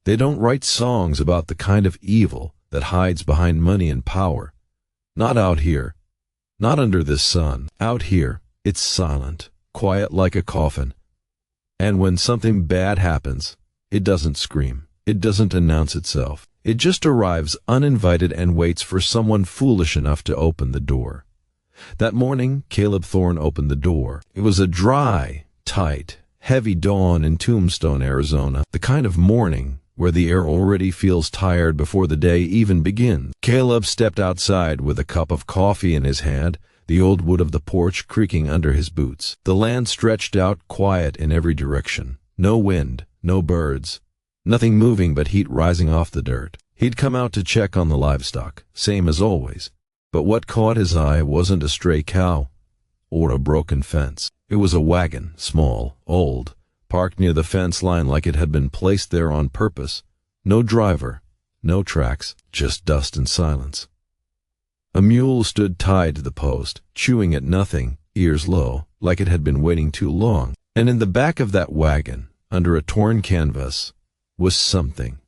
They don't write songs about the kind of evil that hides behind money and power. Not out here. Not under this sun. Out here, it's silent, quiet like a coffin. And when something bad happens, it doesn't scream. It doesn't announce itself. It just arrives uninvited and waits for someone foolish enough to open the door. That morning, Caleb Thorne opened the door. It was a dry, tight, heavy dawn in Tombstone, Arizona, the kind of morning where the air already feels tired before the day even begins. Caleb stepped outside with a cup of coffee in his hand, the old wood of the porch creaking under his boots. The land stretched out quiet in every direction. No wind, no birds, nothing moving but heat rising off the dirt. He'd come out to check on the livestock, same as always. But what caught his eye wasn't a stray cow or a broken fence. It was a wagon, small, old, parked near the fence line like it had been placed there on purpose. No driver, no tracks, just dust and silence. A mule stood tied to the post, chewing at nothing, ears low, like it had been waiting too long. And in the back of that wagon, under a torn canvas, was something.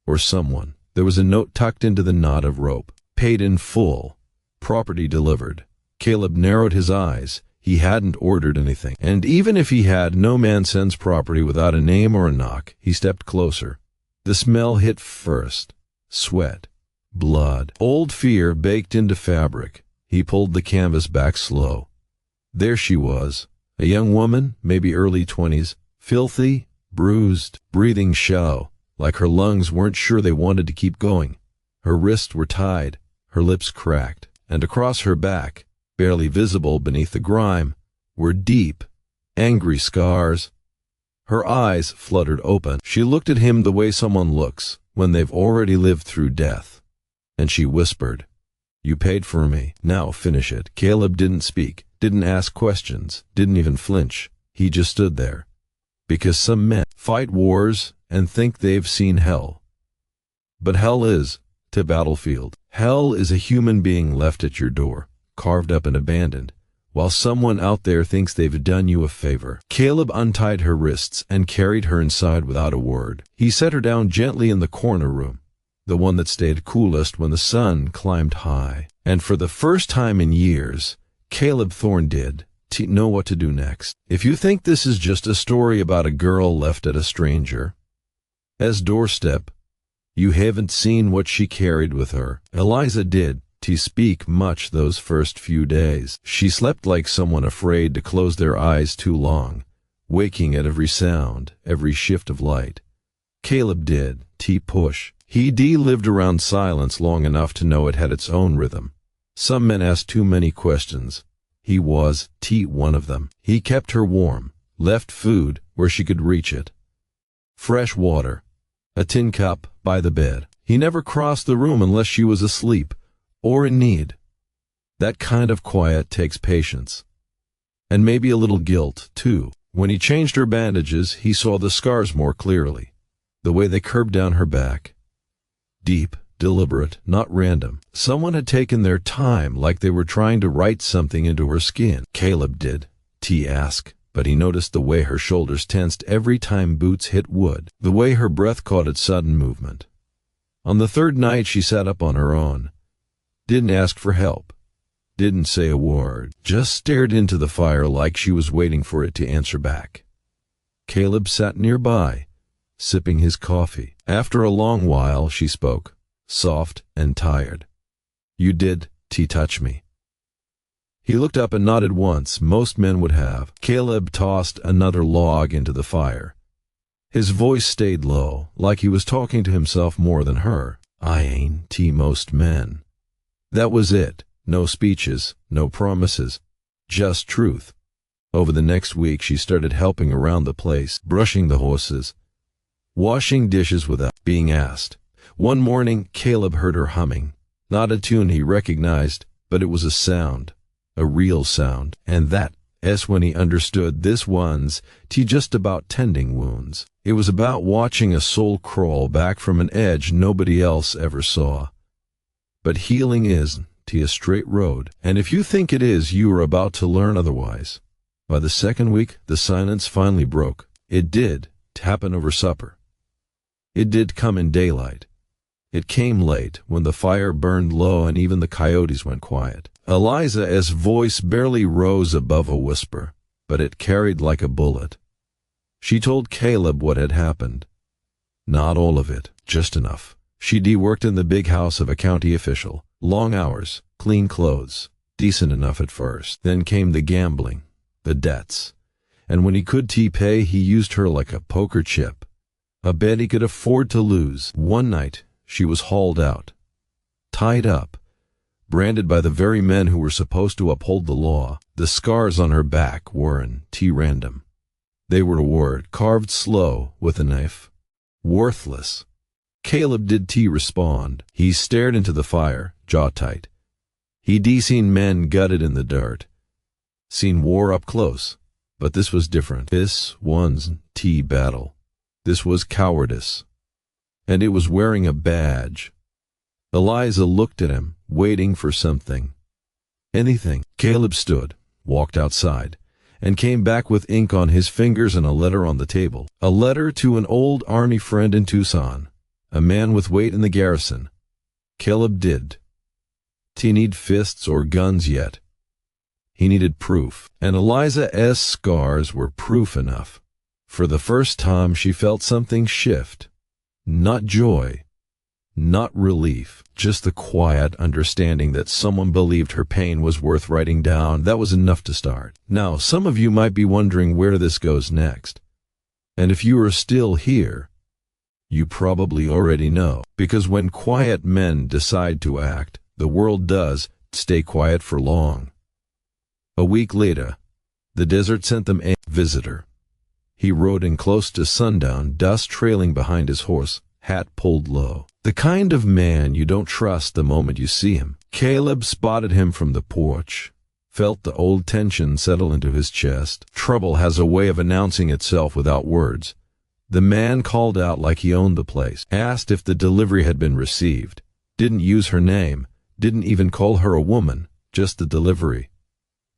Or someone. There was a note tucked into the knot of rope. Paid in full. Property delivered. Caleb narrowed his eyes. He hadn't ordered anything. And even if he had, no man sends property without a name or a knock. He stepped closer. The smell hit first. Sweat. Blood. Old fear baked into fabric. He pulled the canvas back slow. There she was. A young woman, maybe early 20s. Filthy, bruised, breathing shallow, like her lungs weren't sure they wanted to keep going. Her wrists were tied, her lips cracked, and across her back, barely visible beneath the grime, were deep, angry scars. Her eyes fluttered open. She looked at him the way someone looks when they've already lived through death. And she whispered, "You paid for me. Now finish it." Caleb didn't speak, didn't ask questions, didn't even flinch. He just stood there. Because some men fight wars and think they've seen hell. But hell is to battlefield. Hell is a human being left at your door, carved up and abandoned, while someone out there thinks they've done you a favor. Caleb untied her wrists and carried her inside without a word. He set her down gently in the corner room, the one that stayed coolest when the sun climbed high. And for the first time in years, Caleb Thorne did know what to do next. If you think this is just a story about a girl left at a stranger's doorstep, you haven't seen what she carried with her. Eliza did speak much those first few days. She slept like someone afraid to close their eyes too long, waking at every sound, every shift of light. Caleb did push. He lived around silence long enough to know it had its own rhythm. Some men asked too many questions. He was one of them. He kept her warm, left food where she could reach it. Fresh water, a tin cup by the bed. He never crossed the room unless she was asleep or in need. That kind of quiet takes patience. And maybe a little guilt, too. When he changed her bandages, he saw the scars more clearly, the way they curved down her back. Deep, deliberate, not random. Someone had taken their time, like they were trying to write something into her skin. Caleb did ask, but he noticed the way her shoulders tensed every time boots hit wood, the way her breath caught its sudden movement. On the third night she sat up on her own. Didn't ask for help. Didn't say a word. Just stared into the fire like she was waiting for it to answer back. Caleb sat nearby, sipping his coffee. After a long while she spoke, soft and tired. "You did touch me." He looked up and nodded once. Most men would have. Caleb tossed another log into the fire. His voice stayed low, like he was talking to himself more than her. "I ain't most men." That was it. No speeches, no promises, just truth. Over the next week she started helping around the place, brushing the horses, washing dishes without being asked. One morning Caleb heard her humming. Not a tune he recognized, but it was a sound, a real sound, and that's when he understood this one's just about tending wounds. It was about watching a soul crawl back from an edge nobody else ever saw. But healing is a straight road, and if you think it is, you are about to learn otherwise. By the second week, the silence finally broke. It did happen over supper. It did come in daylight. It came late, when the fire burned low and even the coyotes went quiet. Eliza's voice barely rose above a whisper, but it carried like a bullet. She told Caleb what had happened. Not all of it, just enough. She'd worked in the big house of a county official. Long hours, clean clothes, decent enough at first. Then came the gambling, the debts. And when he could pay, he used her like a poker chip. A bet he could afford to lose. One night, she was hauled out, tied up, branded by the very men who were supposed to uphold the law. The scars on her back weren't random. They were a word, carved slow with a knife. Worthless. Caleb did respond. He stared into the fire, jaw tight. He'd seen men gutted in the dirt, seen war up close, but this was different. This one's battle. This was cowardice. And it was wearing a badge. Eliza looked at him, waiting for something. Anything. Caleb stood, walked outside, and came back with ink on his fingers and a letter on the table. A letter to an old army friend in Tucson, a man with weight in the garrison. Caleb did. He need fists or guns yet. He needed proof, and Eliza's scars were proof enough. For the first time she felt something shift. Not joy, not relief, just the quiet understanding that someone believed her pain was worth writing down. That was enough to start. Now, some of you might be wondering where this goes next. And if you are still here, you probably already know. Because when quiet men decide to act, the world does stay quiet for long. A week later, the desert sent them a visitor. He rode in close to sundown, dust trailing behind his horse, hat pulled low. The kind of man you don't trust the moment you see him. Caleb spotted him from the porch, felt the old tension settle into his chest. Trouble has a way of announcing itself without words. The man called out like he owned the place, asked if the delivery had been received, didn't use her name, didn't even call her a woman, just the delivery.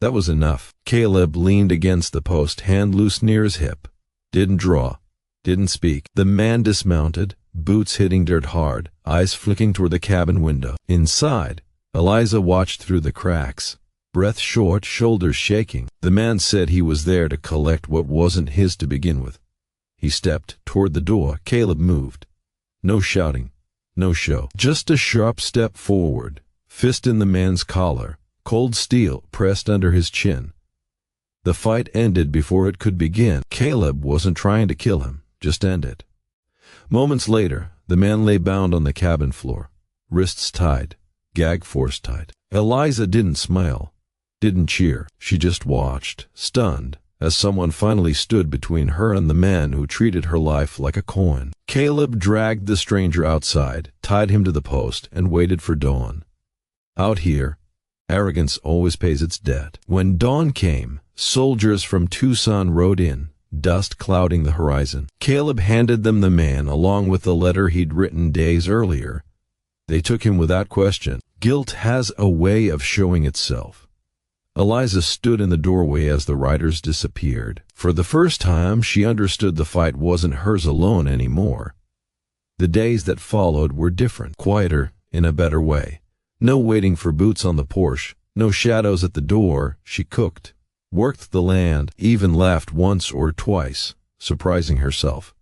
That was enough. Caleb leaned against the post, hand loose near his hip. Didn't draw, didn't speak. The man dismounted, boots hitting dirt hard, eyes flicking toward the cabin window. Inside, Eliza watched through the cracks, breath short, shoulders shaking. The man said he was there to collect what wasn't his to begin with. He stepped toward the door. Caleb moved. No shouting, no show. Just a sharp step forward, fist in the man's collar, cold steel pressed under his chin. The fight ended before it could begin. Caleb wasn't trying to kill him, just end it. Moments later, the man lay bound on the cabin floor, wrists tied, gag force tight. Eliza didn't smile, didn't cheer. She just watched, stunned, as someone finally stood between her and the man who treated her life like a coin. Caleb dragged the stranger outside, tied him to the post, and waited for dawn. Out here, arrogance always pays its debt. When dawn came, soldiers from Tucson rode in, dust clouding the horizon. Caleb handed them the man along with the letter he'd written days earlier. They took him without question. Guilt has a way of showing itself. Eliza stood in the doorway as the riders disappeared. For the first time, she understood the fight wasn't hers alone anymore. The days that followed were different, quieter, in a better way. No waiting for boots on the porch, no shadows at the door. She cooked, worked the land, even laughed once or twice, surprising herself.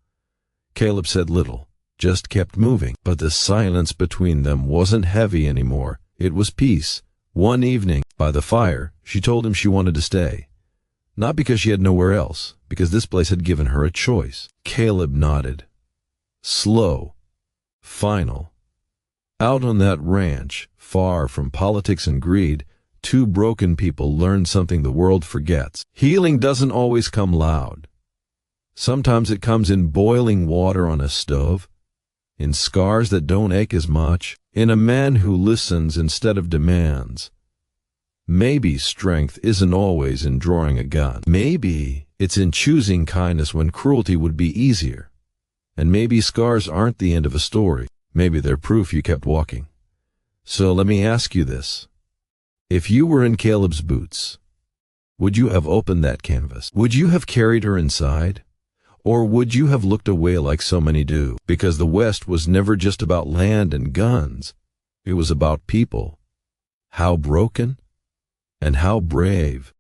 Caleb said little, just kept moving, but the silence between them wasn't heavy anymore. It was peace. One evening, by the fire, she told him she wanted to stay. Not because she had nowhere else, because this place had given her a choice. Caleb nodded. Slow. Final. Out on that ranch, far from politics and greed, two broken people learned something the world forgets. Healing doesn't always come loud. Sometimes it comes in boiling water on a stove, in scars that don't ache as much, in a man who listens instead of demands. Maybe strength isn't always in drawing a gun. Maybe it's in choosing kindness when cruelty would be easier. And maybe scars aren't the end of a story. Maybe they're proof you kept walking. So let me ask you this. If you were in Caleb's boots, would you have opened that canvas? Would you have carried her inside? Or would you have looked away like so many do? Because the West was never just about land and guns. It was about people. How broken and how brave.